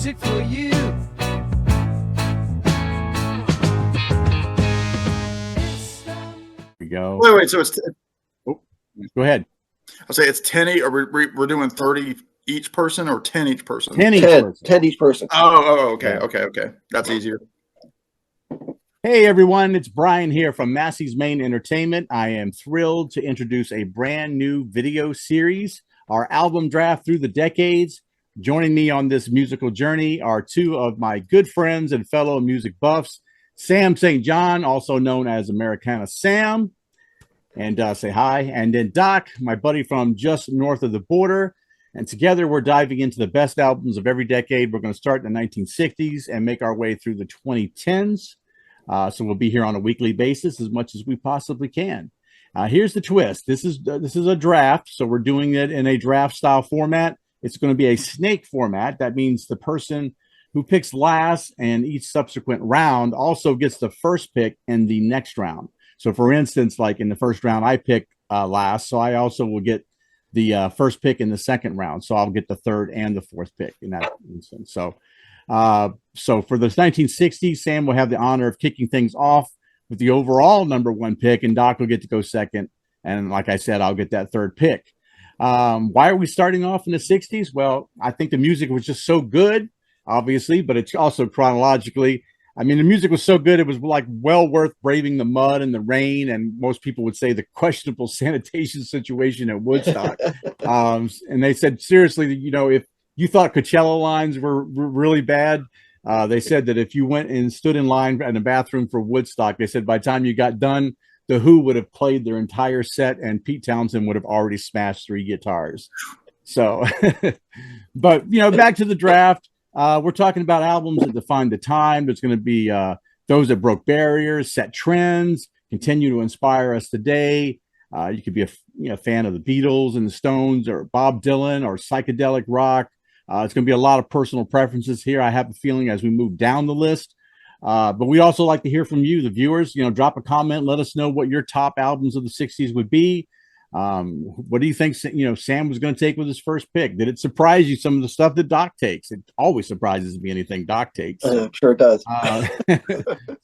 music for you. We go. Wait. So it's go ahead. I'll say it's 10 each. Or we're doing 30 each person or 10 each person? 10 each person. 10 each person. Okay. Yeah. Okay. That's easier. Hey everyone, it's Brian here from Massey's Main Entertainment. I am thrilled to introduce a brand new video series, our album draft through the decades. Joining me on this musical journey are two of my good friends and fellow music buffs, Sam St. John, also known as Americana Sam, and say hi, and then Doc, my buddy from just north of the border. And together we're diving into the best albums of every decade. We're going to start in the 1960s and make our way through the 2010s. So we'll be here on a weekly basis as much as we possibly can. Here's the twist. This is a draft, so we're doing it in a draft style format. It's going to be a snake format. That means the person who picks last and each subsequent round also gets the first pick in the next round. So for instance, like in the first round, I pick last, so I also will get the first pick in the second round. So I'll get the third and the fourth pick in that instance. So for the 1960s, Sam will have the honor of kicking things off with the overall number one pick, and Doc will get to go second. And like I said, I'll get that third pick. Why are we starting off in the 60s? Well, I think the music was just so good, obviously, but it's also chronologically. I mean, the music was so good, it was like well worth braving the mud and the rain. And most people would say the questionable sanitation situation at Woodstock. And they said, seriously, you know, if you thought Coachella lines were really bad, they said that if you went and stood in line in a bathroom for Woodstock, they said by the time you got done, the Who would have played their entire set and Pete Townsend would have already smashed 3 guitars. So, but, you know, back to the draft. We're talking about albums that define the time. There's going to be those that broke barriers, set trends, continue to inspire us today. You could be a fan of the Beatles and the Stones or Bob Dylan or psychedelic rock. It's going to be a lot of personal preferences here, I have a feeling, as we move down the list. But we also like to hear from you, the viewers. You know, drop a comment. Let us know what your top albums of the 60s would be. What do you think, you know, Sam was going to take with his first pick? Did it surprise you, some of the stuff that Doc takes? It always surprises me, anything Doc takes. Sure it does.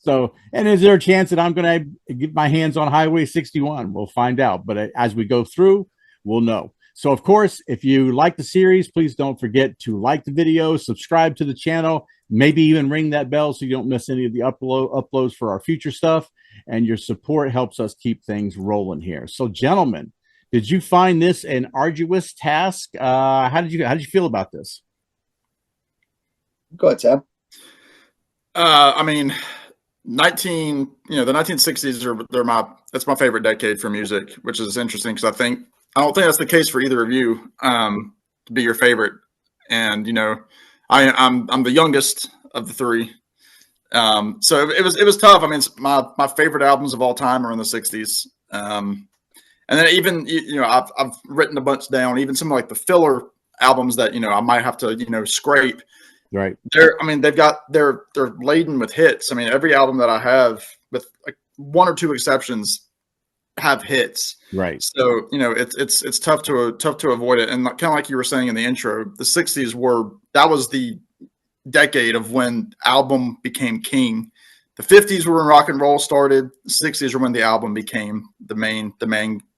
So, and is there a chance that I'm going to get my hands on Highway 61? We'll find out. But as we go through, we'll know. So, of course, if you like the series, please don't forget to like the video, subscribe to the channel, maybe even ring that bell so you don't miss any of the uploads for our future stuff. And your support helps us keep things rolling here. So, gentlemen, did you find this an arduous task? How did you feel about this? Go ahead, Sam. I mean, the 1960s that's my favorite decade for music, which is interesting because I don't think that's the case for either of you, to be your favorite. And, you know, I'm the youngest of the three. So it was tough. I mean, my favorite albums of all time are in the 60s. And then even, you know, I've written a bunch down, even some like the filler albums that, you know, I might have to, you know, scrape. Right. They're laden with hits. I mean, every album that I have, with like one or two exceptions, have hits. Right. So, you know, it's tough to avoid it. And kind of like you were saying in the intro, the 60s that was the decade of when album became king. The 50s were when rock and roll started. The 60s were when the album became the main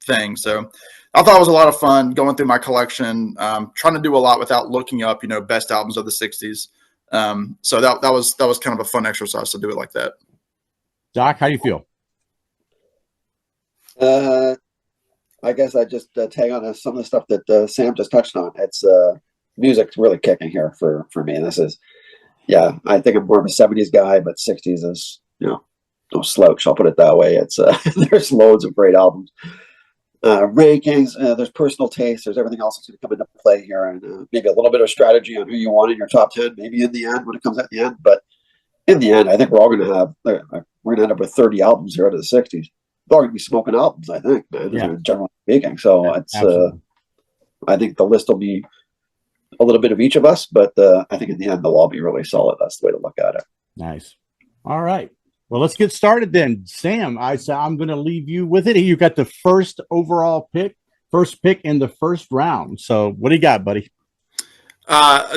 thing. So I thought it was a lot of fun going through my collection, trying to do a lot without looking up, you know, best albums of the 60s. So that was kind of a fun exercise to do it like that. Doc, how do you feel? I guess I just tag on some of the stuff that Sam just touched on. It's music's really kicking here for me. And this is, yeah, I think I'm more of a 70s guy, but 60s is, you know, no slouch. I'll put it that way. It's there's loads of great albums. Rankings, there's personal taste, there's everything else that's going to come into play here, and maybe a little bit of strategy on who you want in your top 10, maybe in the end when it comes at the end. But in the end, I think we're all going to have, we're going to end up with 30 albums here out of the 60s. They're all going to be smoking albums, I think, man, yeah. Generally speaking. So it's, I think the list will be a little bit of each of us, but I think in the end, they'll all be really solid. That's the way to look at it. Nice. All right. Well, let's get started then. Sam, I'm going to leave you with it. You got the first overall pick, first pick in the first round. So what do you got, buddy?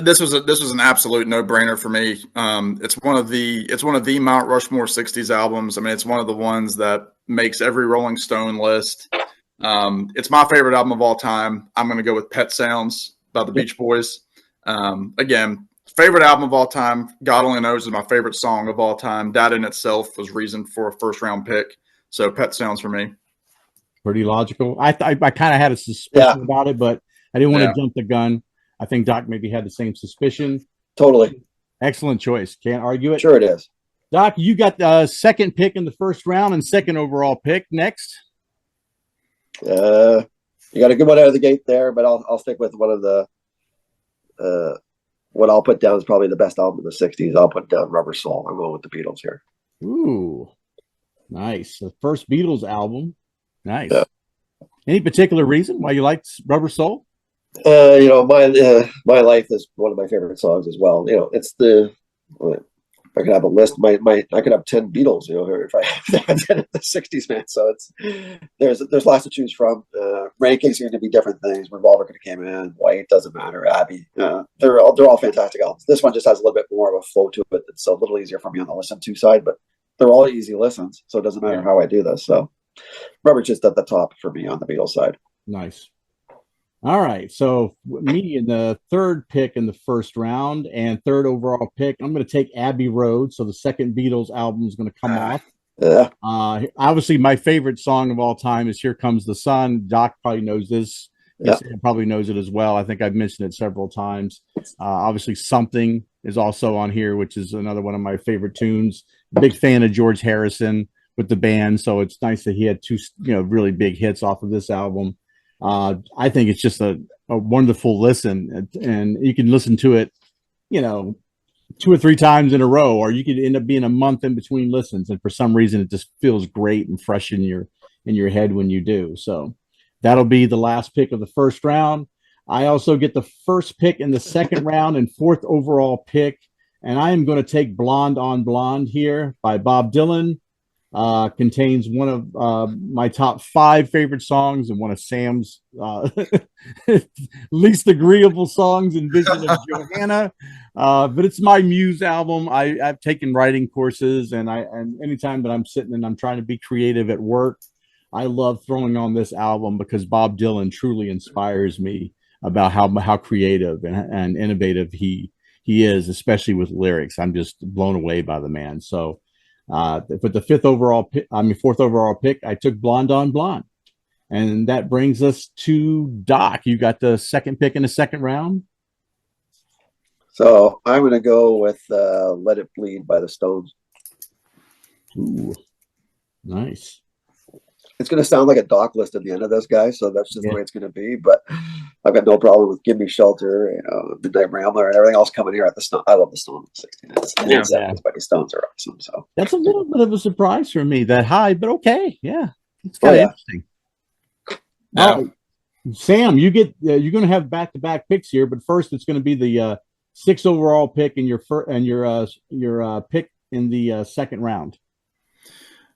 This was an absolute no brainer for me. It's one of the Mount Rushmore '60s albums. I mean, it's one of the ones that makes every Rolling Stone list. It's my favorite album of all time. I'm going to go with Pet Sounds by the Beach Boys. Again, favorite album of all time. God Only Knows is my favorite song of all time. That in itself was reason for a first round pick. So Pet Sounds for me. Pretty logical. I kind of had a suspicion about it, but I didn't want to jump the gun. I think Doc maybe had the same suspicion. Totally. Excellent choice. Can't argue it. Sure it is. Doc, you got the second pick in the first round and second overall pick next. You got a good one out of the gate there, but I'll stick with one of the what I'll put down is probably the best album of the '60s. I'll put down Rubber Soul. I'm going with the Beatles here. Ooh, nice. The first Beatles album. Nice. Yeah. Any particular reason why you liked Rubber Soul? My life is one of my favorite songs as well. It's I could have a list. I could have 10 Beatles. If I had 10 in the '60s, man. So there's lots to choose from. Rankings are going to be different things. Revolver could have came in. White doesn't matter. Abbey. They're all fantastic albums. This one just has a little bit more of a flow to it. It's a little easier for me on the listen to side, but they're all easy listens. So it doesn't matter how I do this. So Rubber's just at the top for me on the Beatles side. Nice. All right, so me in the third pick in the first round and third overall pick, I'm going to take Abbey Road. So the second Beatles album is going to come off. Yeah. Obviously, my favorite song of all time is "Here Comes the Sun." Doc probably knows this. Yeah. Probably knows it as well. I think I've mentioned it several times. Obviously, "Something" is also on here, which is another one of my favorite tunes. Big fan of George Harrison with the band, so it's nice that he had two, really big hits off of this album. I think it's just a wonderful listen, and you can listen to it, 2 or 3 times in a row, or you could end up being a month in between listens. And for some reason, it just feels great and fresh in your head when you do. So that'll be the last pick of the first round. I also get the first pick in the second round and fourth overall pick, and I am going to take "Blonde on Blonde" here by Bob Dylan. Contains one of my top 5 favorite songs and one of Sam's least agreeable songs in Vision of Johanna. But it's my muse album. I've taken writing courses, and anytime that I'm sitting and I'm trying to be creative at work, I love throwing on this album because Bob Dylan truly inspires me about how creative and innovative he is, especially with lyrics. I'm just blown away by the man. So for the fourth overall pick, I took "Blonde on Blonde." And that brings us to Doc. You got the second pick in the second round. So I'm going to go with "Let It Bleed" by the Stones. Ooh, nice. It's going to sound like a Doc list at the end of this, guys. So that's just the way it's going to be. But I've got no problem with "Give Me Shelter," "Midnight Rambler," and everything else coming here at the Stone. I love the Stones. 60s, but the Stones are awesome. So that's a little bit of a surprise for me that high, but okay, yeah, it's kind of interesting. Yeah. Sam, you're going to have back-to-back picks here, but first it's going to be the 6th overall pick and your pick in the second round.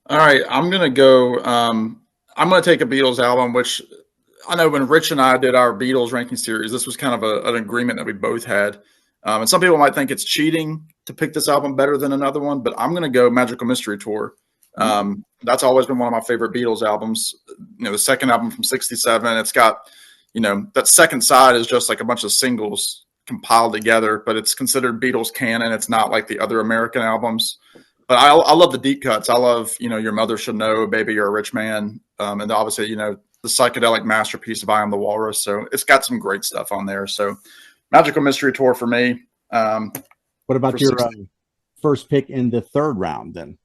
All right, I'm going to go. I'm going to take a Beatles album, which I know when Rich and I did our Beatles ranking series, this was kind of an agreement that we both had. And some people might think it's cheating to pick this album better than another one, but I'm going to go Magical Mystery Tour. That's always been one of my favorite Beatles albums. The second album from '67. It's got, that second side is just like a bunch of singles compiled together, but it's considered Beatles canon. It's not like the other American albums. But I love the deep cuts. I love, Your Mother Should Know, Baby You're a Rich Man. And obviously, the psychedelic masterpiece of I Am the Walrus. So it's got some great stuff on there. So Magical Mystery Tour for me. What about your first pick in the third round then?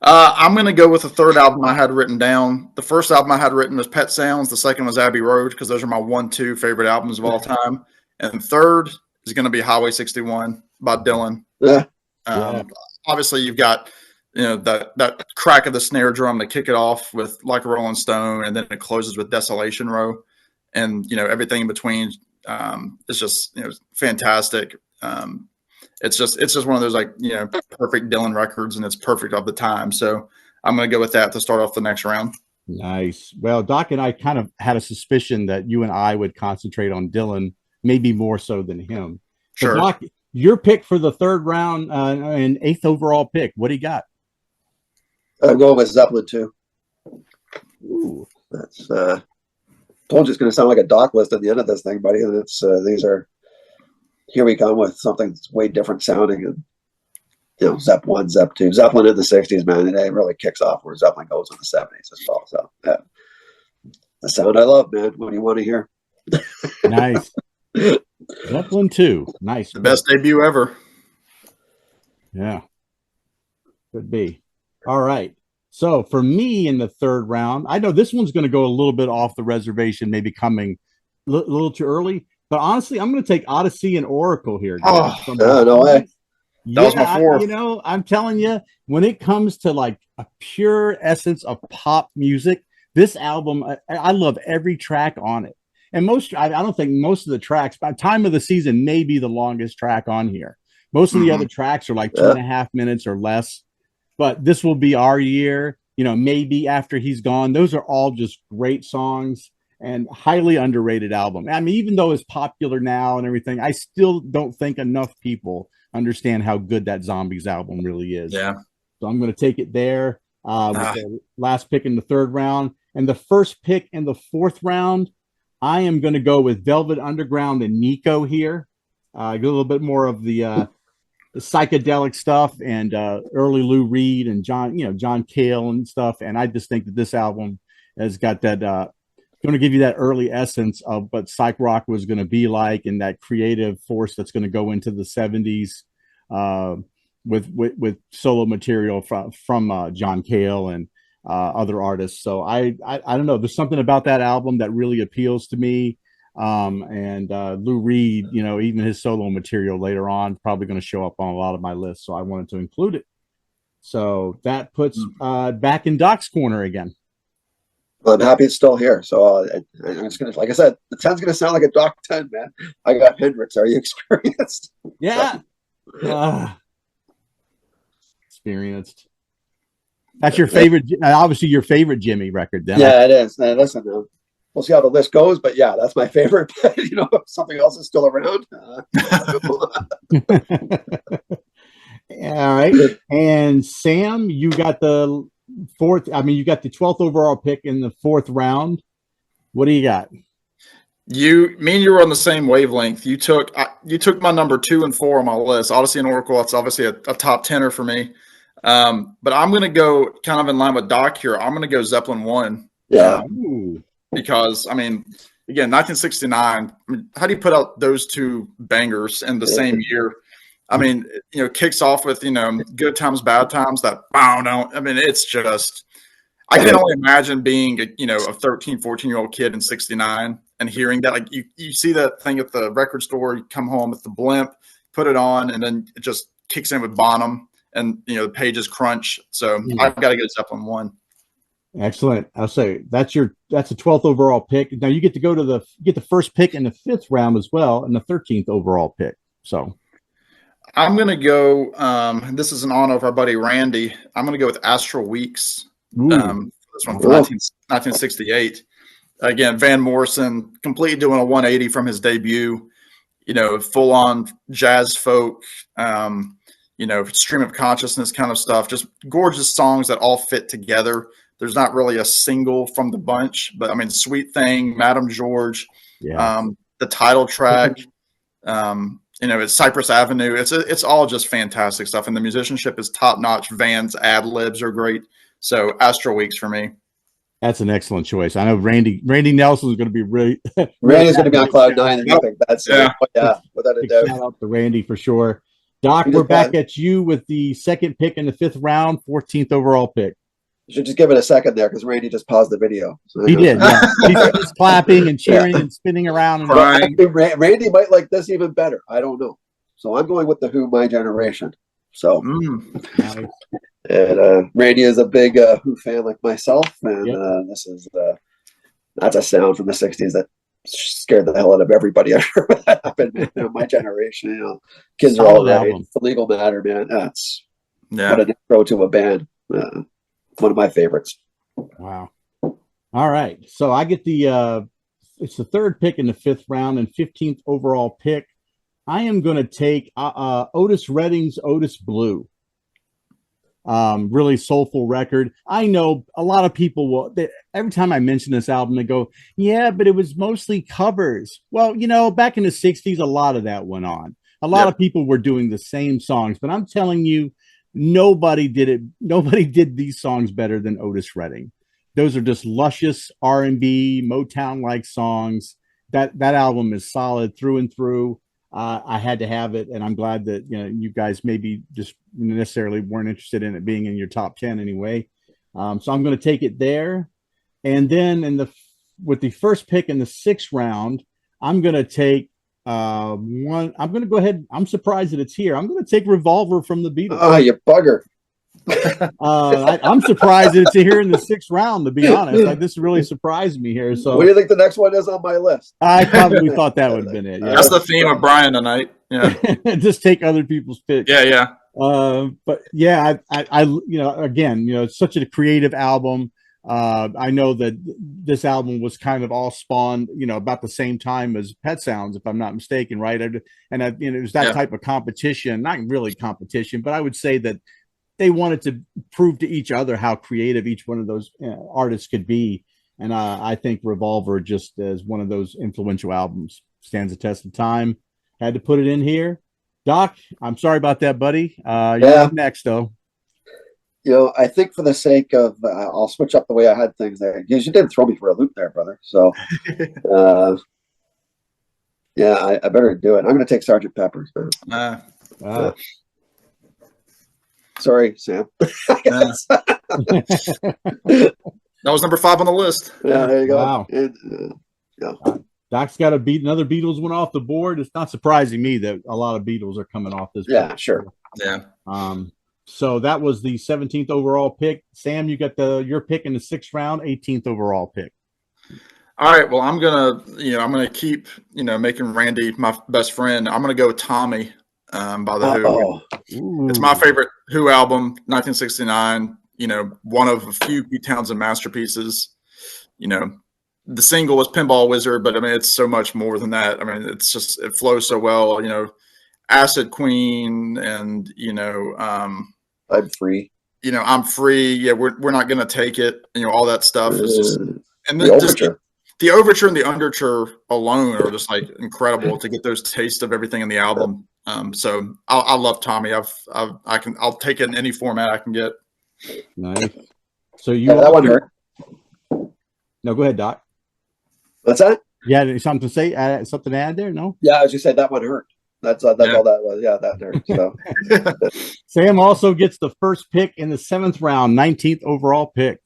I'm going to go with the third album I had written down. The first album I had written was Pet Sounds. The second was Abbey Road, because those are my 1-2 favorite albums of all time. And third is going to be Highway 61 by Dylan. Obviously, you've got that crack of the snare drum to kick it off with Like a Rolling Stone, and then it closes with Desolation Row, and everything in between is just fantastic. It's just one of those perfect Dylan records, and it's perfect of the time. So I'm going to go with that to start off the next round. Nice. Well, Doc and I kind of had a suspicion that you and I would concentrate on Dylan maybe more so than him. Sure. So Doc, your pick for the third round and 8th overall pick. What do you got? I'm going with Zeppelin too. Ooh. That's told you it's going to sound like a doc list at the end of this thing, buddy. And it's these are here we come with something that's way different sounding, and Zep 1, Zep 2, Zeppelin in the 60s, man. It really kicks off where Zeppelin goes in the 70s as well. So the sound I love, man. What do you want to hear? Nice. Zeppelin 2. Nice. The best debut ever. Yeah. Could be. All right. So for me in the third round, I know this one's going to go a little bit off the reservation, maybe coming a little too early. But honestly, I'm going to take Odyssey and Oracle here. Oh, no way. That was my fourth. I'm telling you, when it comes to like a pure essence of pop music, this album, I love every track on it. And I don't think most of the tracks, by time of the season, may be the longest track on here. Most of the other tracks are like 2.5 minutes or less. But this will be our year, maybe after he's gone. Those are all just great songs and highly underrated album. I mean, even though it's popular now and everything, I still don't think enough people understand how good that Zombies album really is. Yeah. So I'm going to take it there with the last pick in the third round. And the first pick in the fourth round, I am going to go with Velvet Underground and Nico here. Get a little bit more of the psychedelic stuff and early Lou Reed and John Cale and stuff. And I just think that this album has got that going to give you that early essence of what psych rock was going to be like, and that creative force that's going to go into the 70s with solo material from John Cale and other artists. So I don't know. There's something about that album that really appeals to me. And Lou Reed, even his solo material later on, probably going to show up on a lot of my lists. So I wanted to include it. So that puts back in Doc's corner again. Well, I'm happy it's still here. So I'm just going to, like I said, the 10's going to sound like a Doc 10, man. I got Hendrix. Are you experienced? Yeah. Experienced. That's your favorite, obviously your favorite Jimmy record then. Yeah, it is. Listen, we'll see how the list goes, but yeah, that's my favorite. If something else is still around. All right. And Sam, you got the 12th overall pick in the fourth round. What do you got? Me and you were on the same wavelength. You took my number 2 and 4 on my list. Odyssey and Oracle. That's obviously a top tenner for me. But I'm going to go kind of in line with Doc here. I'm going to go Zeppelin 1. Yeah. Because, again, 1969, how do you put out those two bangers in the same year? Kicks off with, Good Times, Bad Times, that bow down. It's just, I can only imagine being, a 13, 14-year-old kid in 69 and hearing that. Like, you see that thing at the record store, you come home with the blimp, put it on, and then it just kicks in with Bonham and, the pages crunch. So I've got to go Zeppelin 1. Excellent. I'll say that's a 12th overall pick. Now you get to go to get the first pick in the 5th round as well, and the 13th overall pick. So I'm going to go, this is in honor of our buddy Randy. I'm going to go with Astral Weeks. This one from 1968. Again, Van Morrison completely doing a 180 from his debut, full on jazz folk, stream of consciousness kind of stuff. Just gorgeous songs that all fit together. There's not really a single from the bunch, but Sweet Thing, Madame George, the title track, it's Cypress Avenue. It's all just fantastic stuff. And the musicianship is top notch. Van's ad libs are great. So Astral Weeks for me. That's an excellent choice. I know Randy Nelson is going to be really. Randy's going to be on cloud 9, and I think that's without a doubt. Shout out to Randy for sure. Doc, we're back at you with the second pick in the 5th round, 14th overall pick. You should just give it a second there because Randy just paused the video. So, he did. Yeah. He's clapping and cheering and spinning around. And Randy might like this even better. I don't know. So I'm going with the Who, My Generation. So, and Randy is a big Who fan like myself, and this is that's a sound from the '60s that scared the hell out of everybody. I remember that happened. My generation, kids are all that age. It's a legal matter, man. That's what an intro to a band. One of my favorites. Wow. All right. So I get the it's the third pick in the fifth round and 15th overall pick. I am going to take Otis Redding's Otis Blue. Really soulful record. I know a lot of people will, every time I mention this album, they go, yeah, but it was mostly covers. Well, you know, back in the 60s, a lot of that went on. A lot of people were doing the same songs, but I'm telling you, nobody did it. Nobody did these songs better than Otis Redding. Those are just luscious R&B, Motown-like songs. That album is solid through and through. I had to have it, and I'm glad that you guys maybe just necessarily weren't interested in it being in your top 10 anyway. So I'm going to take it there, and then with the first pick in the sixth round, I'm going to take one. I'm going to go ahead. I'm surprised that it's here. I'm going to take Revolver from the Beatles. Oh, you bugger! I'm surprised that it's here in the sixth round, to be honest. This really surprised me here. So what do you think the next one is on my list? I probably thought that would have been it. Yeah. That's the theme of Brian tonight. Yeah. Just take other people's picks. Yeah. But yeah, I again, it's such a creative album. I know that this album was kind of all spawned, about the same time as Pet Sounds, if I'm not mistaken, right? And it was that type of competition, not really competition, but I would say that they wanted to prove to each other how creative each one of those artists could be. And I think Revolver, just as one of those influential albums, stands the test of time. Had to put it in here. Doc, I'm sorry about that, buddy. You're up next, though. I think for the sake of, I'll switch up the way I had things there. You did throw me for a loop there, brother. So, I better do it. I'm going to take Sergeant Pepper's. Sorry, Sam. That was number 5 on the list. Yeah, there you go. Wow. Doc's got another Beatles one off the board. It's not surprising me that a lot of Beatles are coming off this. Yeah, sure. Yeah. So that was the 17th overall pick. Sam, you got your pick in the 6th round, 18th overall pick. All right. Well, I'm gonna keep making Randy my best friend. I'm gonna go with Tommy by the Who. It's my favorite Who album, 1969. One of a few Pete Townsend masterpieces. The single was Pinball Wizard, but I mean, it's so much more than that. I mean, it flows so well. Acid Queen, and I'm free. I'm free. Yeah, we're not gonna take it. All that stuff is just, and the overture. The overture and the underture alone are just like incredible to get those tastes of everything in the album. So I love Tommy. I'll take it in any format I can get. Nice. So that one hurt. No, go ahead, Doc. What's that? Yeah, something to say? Something to add there? No. Yeah, as you said, that one hurt. That's all that was. Yeah, that hurt. So Sam also gets the first pick in the 7th round, 19th overall pick.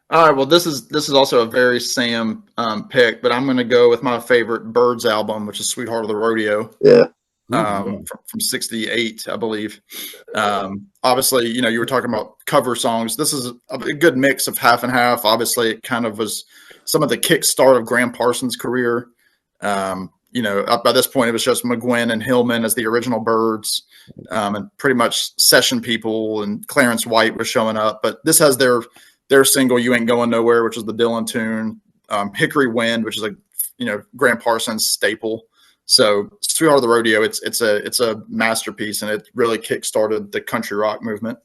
All right. Well, this is also a very Sam pick, but I'm going to go with my favorite Birds album, which is "Sweetheart of the Rodeo." Yeah. From 68, I believe. Obviously, you were talking about cover songs. This is a good mix of half and half. Obviously, it kind of was some of the kickstart of Graham Parsons' career. Up by this point, it was just McGuinn and Hillman as the original Birds, and pretty much session people, and Clarence White was showing up. But this has their single "You Ain't Going Nowhere," which is the Dylan tune. "Hickory Wind," which is a Graham Parsons staple. So "Sweetheart of the Rodeo," it's a masterpiece, and it really kickstarted the country rock movement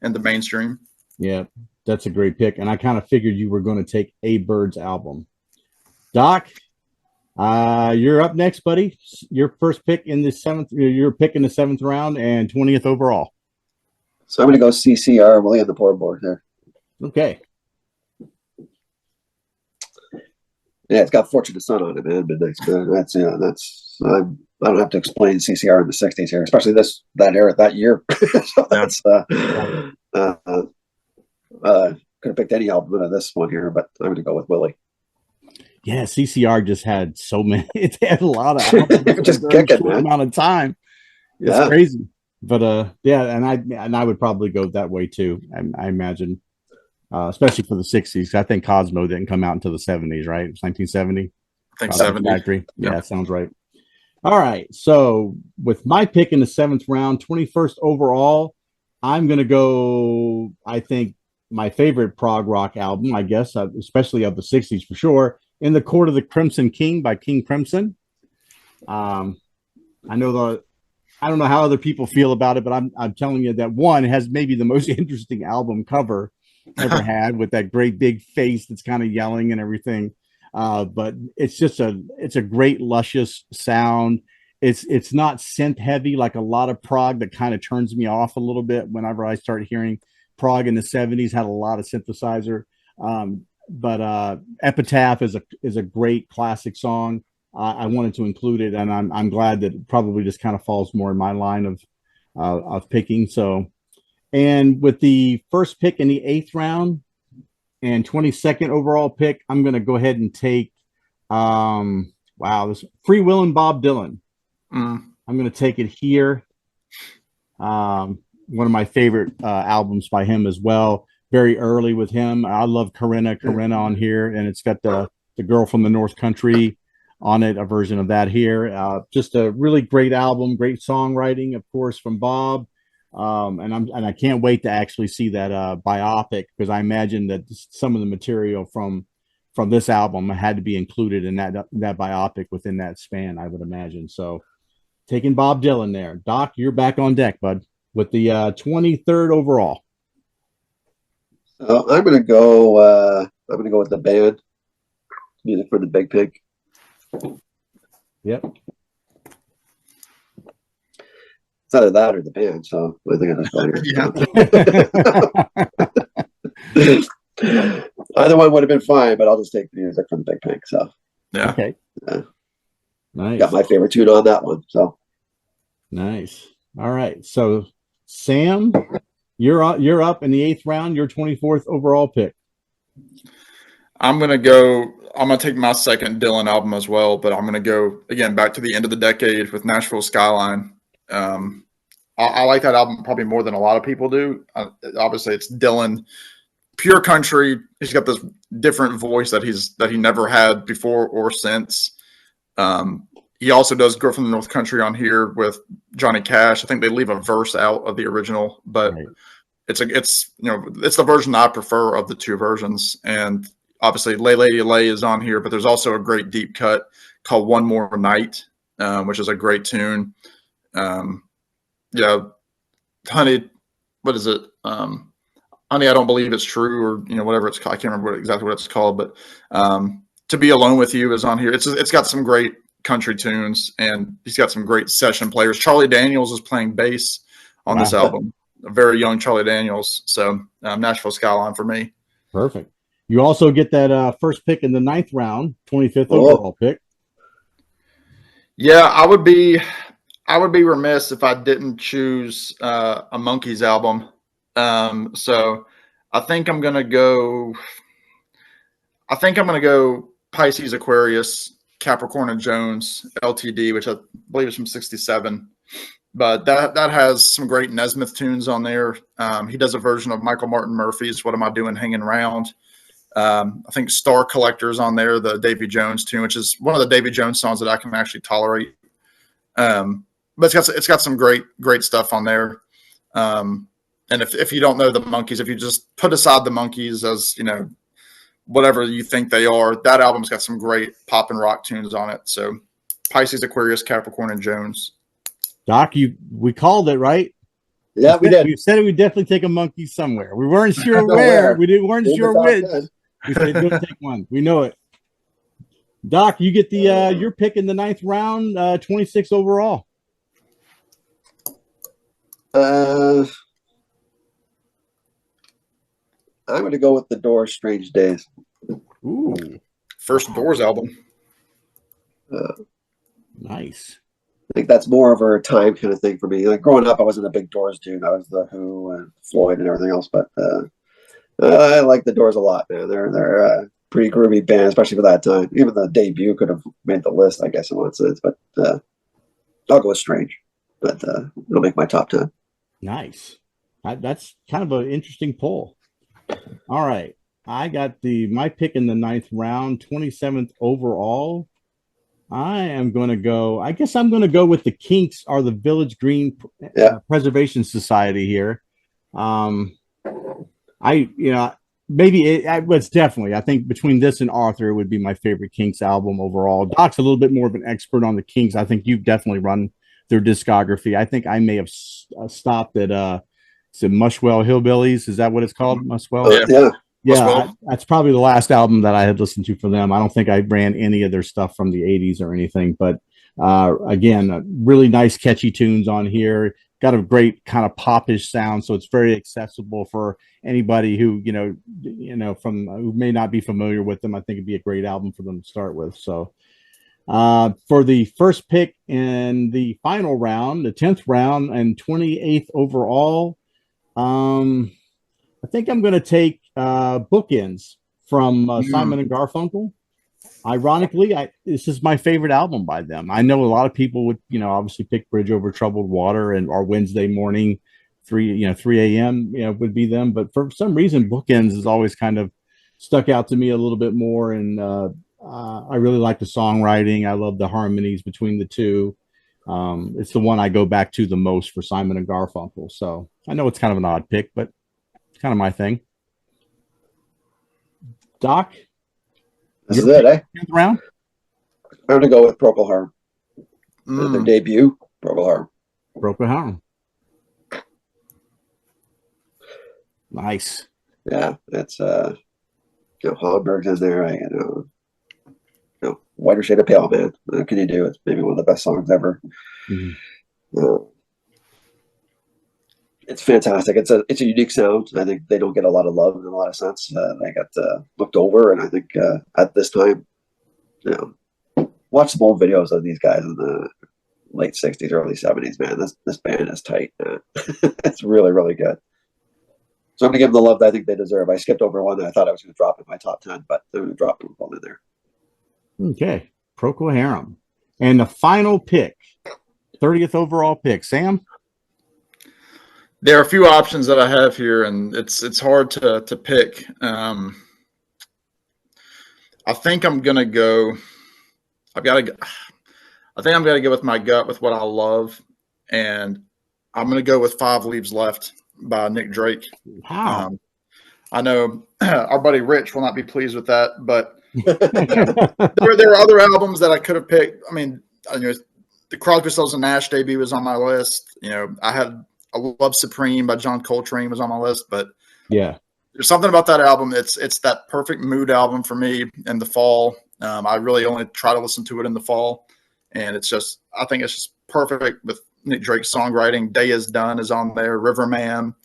and the mainstream. Yeah, that's a great pick, and I kind of figured you were going to take a Birds album. Doc, you're up next, buddy. Your first pick in the 7th. Your pick in the 7th round and 20th overall. So I'm going to go CCR. Willie on the poor board there. Okay. Yeah, it's got "Fortunate Son" on it, man. But I don't have to explain CCR in the 60s here, especially that era, that year. So that's could have picked any album out of this one here, but I'm going to go with Willie. Yeah, CCR just had so many. It had a lot of albums just kicking, man. Amount of time. It's crazy. But and I would probably go that way too. I imagine. Especially for the 60s. I think Cosmo didn't come out until the 70s, right? It was 1970. I think 70. Factory. Yeah, that sounds right. All right. So with my pick in the 7th round, 21st overall, I'm going to go, I think, my favorite prog rock album, I guess, especially of the 60s for sure, In the Court of the Crimson King by King Crimson. I know I don't know how other people feel about it, but I'm telling you that one has maybe the most interesting album cover ever had, with that great big face that's kind of yelling and everything. But it's just it's a great luscious sound. It's not synth heavy like a lot of prog that kind of turns me off a little bit whenever I start hearing prog in the 70s had a lot of synthesizer. But Epitaph is a great classic song. I wanted to include it, and I'm glad that it probably just kind of falls more in my line of picking. So, and with the first pick in the 8th round and 22nd overall pick, I'm going to go ahead and take this Free Will and Bob Dylan. I'm going to take it here. One of my favorite albums by him as well. Very early with him. I love Corinna on here, and it's got the Girl from the North Country on it, a version of that here. Just a really great album, great songwriting, of course, from Bob. And I can't wait to actually see that biopic, because I imagine that some of the material from this album had to be included in that biopic within that span, I would imagine. So taking Bob Dylan there. Doc, you're back on deck, bud, with the 23rd overall. I'm gonna go with the band. Music for the Big Pig. Yep. It's either that or the band, so I think I just yeah. Either one would have been fine, but I'll just take the music from the Big Pig. So yeah. Okay. Nice. Got my favorite tune on that one. So nice. All right. So Sam, you're up in the 8th round, your 24th overall pick. I'm gonna take my second Dylan album as well, but I'm gonna go again back to the end of the decade with Nashville Skyline. I like that album probably more than a lot of people do. Obviously, it's Dylan, pure country. He's got this different voice that he never had before or since. He also does Girl from the North Country on here with Johnny Cash. I think they leave a verse out of the original, but right. It's the version I prefer of the two versions. And obviously, Lay Lady Lay is on here, but there's also a great deep cut called One More Night, which is a great tune. Honey, what is it? Honey, I Don't Believe It's True, or whatever it's called. I can't remember exactly what it's called, but To Be Alone With You is on here. It's got some great country tunes, and he's got some great session players. Charlie Daniels is playing bass on this album. A very young Charlie Daniels. So Nashville Skyline for me. Perfect. You also get that first pick in the 9th round, 25th overall pick. Yeah, I would be remiss if I didn't choose a Monkees album. So I think I'm gonna go Pisces, Aquarius, Capricorn, and Jones, LTD, which I believe is from '67. But that has some great Nesmith tunes on there. He does a version of Michael Martin Murphy's "What Am I Doing Hanging Around." I think Star Collector's on there, the Davy Jones tune, which is one of the Davy Jones songs that I can actually tolerate. But it's got some great stuff on there. And if you don't know the Monkees, if you just put aside the Monkees as whatever you think they are, that album's got some great pop and rock tunes on it. So Pisces, Aquarius, Capricorn, and Jones. Doc, we called it, right? Yeah, we did. We said we'd definitely take a Monkey somewhere. We weren't sure where. Weren't sure which. We said don't take one. We know it. Doc, you get the your pick in the 9th round, 26 overall. I'm going to go with the Doors' "Strange Days." Ooh, first Doors album. Nice. I think that's more of a time kind of thing for me. Like growing up, I wasn't a big Doors dude. I was the Who and Floyd and everything else, but I like the Doors a lot, man. They're a pretty groovy band, especially for that time. Even the debut could have made the list, I guess, in one sense. But I'll go with "Strange." But it'll make my top 10. Nice. That's kind of an interesting poll. All right. I got my pick in the 9th round, 27th overall. I'm going to go with the Kinks, are the Village Green Preservation Society here. I it's definitely, I think between this and Arthur, it would be my favorite Kinks album overall. Doc's a little bit more of an expert on the Kinks. I think you've definitely run their discography. I think I may have stopped at is it Mushwell Hillbillies? Is that what it's called? Muswell? Yeah. Yeah, that's probably the last album that I had listened to from them. I don't think I ran any of their stuff from the 80s or anything, but again, really nice, catchy tunes on here. Got a great kind of popish sound, so it's very accessible for anybody who from who may not be familiar with them. I think it'd be a great album for them to start with. So, for the first pick in the final round, the 10th round and 28th overall, I think I'm going to take Bookends from Simon and Garfunkel. Ironically, this is my favorite album by them. I know a lot of people would, obviously pick Bridge Over Troubled Water and our Wednesday morning 3 a.m. Would be them. But for some reason, Bookends has always kind of stuck out to me a little bit more. And I really like the songwriting. I love the harmonies between the two. It's the one I go back to the most for Simon and Garfunkel. So I know it's kind of an odd pick, but it's kind of my thing. Doc? This is it, eh? Round? I'm going to go with Procol Harum. Their debut, Procol Harum. Procol Harum. Nice. Yeah, it's Holmberg's in there. Whiter Shade of Pale, man. What can you do? It's maybe one of the best songs ever. It's fantastic. It's a unique sound. I think they don't get a lot of love in a lot of sense. They got looked over, and I think at this time, watch some old videos of these guys in the late '60s, early '70s. Man, this band is tight. It's really, really good. So I'm gonna give them the love that I think they deserve. I skipped over one that I thought I was going to drop in my top 10, but I'm going to drop them in there. Okay, Procol Harum, and the final pick, 30th overall pick, Sam. There are a few options that I have here, and it's hard to pick. I think I'm gonna go. I think I'm gonna go with my gut with what I love, and I'm gonna go with Five Leaves Left by Nick Drake. Wow. I know our buddy Rich will not be pleased with that, but there are other albums that I could have picked. I mean, the Crosby, Stills and Nash debut was on my list. I Love Supreme by John Coltrane was on my list, but yeah, there's something about that album. It's that perfect mood album for me in the fall. I really only try to listen to it in the fall, and I think it's just perfect with Nick Drake's songwriting. Day Is Done is on there. Riverman,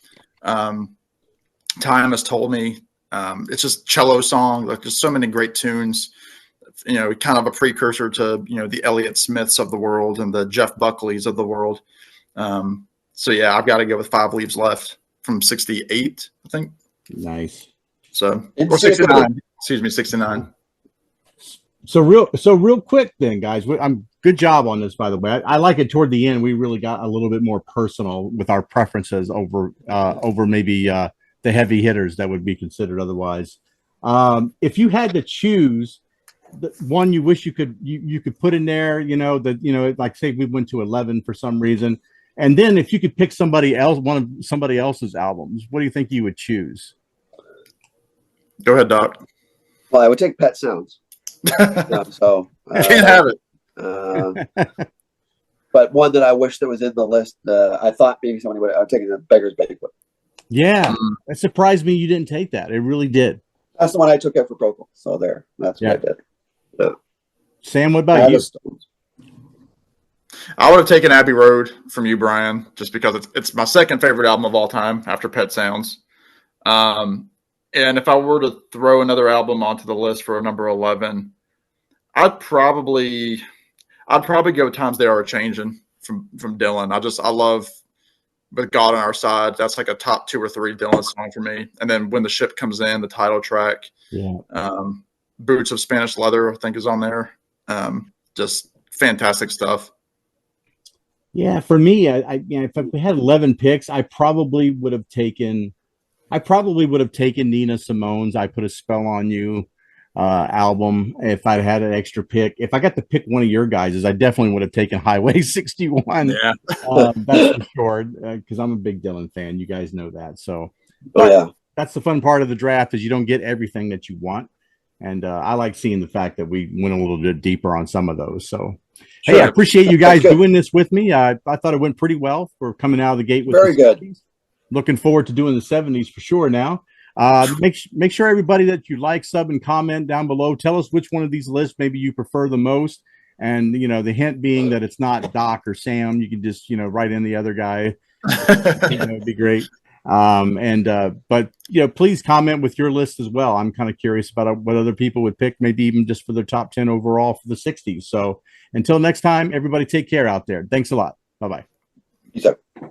Time Has Told Me. It's just cello song. Like there's so many great tunes. Kind of a precursor to the Elliott Smiths of the world and the Jeff Buckleys of the world. So yeah, I've got to go with Five Leaves Left from '68, I think. Nice. So or '69. Excuse me, '69. So real quick then, guys. I'm good job on this, by the way. I like it toward the end. We really got a little bit more personal with our preferences over maybe the heavy hitters that would be considered otherwise. If you had to choose the one you wish you could put in there, like say we went to 11 for some reason. And then if you could pick somebody else's albums, what do you think you would choose? Go ahead, Doc. Well, I would take Pet Sounds. So you can't have it. But one that I wish that was in the list, I thought maybe somebody would have taken the Beggar's Banquet. Yeah, it surprised me you didn't take that. It really did. That's the one I took out for Procol. So that's what I did. Yeah. Sam, what about you? I would have taken Abbey Road from you, Brian, just because it's my second favorite album of all time after Pet Sounds. And if I were to throw another album onto the list for number 11, I'd probably go Times They Are Changing from Dylan. I love With God on Our Side. That's like a top 2 or 3 Dylan song for me. And then When the Ship Comes In, the title track. Yeah. Boots of Spanish Leather, I think, is on there. Just fantastic stuff. Yeah, for me, if I had 11 picks, I probably would have taken Nina Simone's "I Put a Spell on You" album. If I'd had an extra pick, if I got to pick one of your guys's, I definitely would have taken Highway 61. Yeah, that's for sure. Because I'm a big Dylan fan. You guys know that. So, that's the fun part of the draft, is you don't get everything that you want. And I like seeing the fact that we went a little bit deeper on some of those. So, Sure. hey, I appreciate you guys doing this with me. I thought it went pretty well. We're coming out of the gate with very good. 60s. Looking forward to doing the 70s for sure now. Make sure everybody that you like, sub, and comment down below. Tell us which one of these lists maybe you prefer the most. And, the hint being that it's not Doc or Sam. You can just, write in the other guy. It'd be great. But please comment with your list as well. I'm kind of curious about what other people would pick, maybe even just for their top 10 overall for the 60s. So until next time, everybody take care out there. Thanks a lot. Bye-bye. Peace out.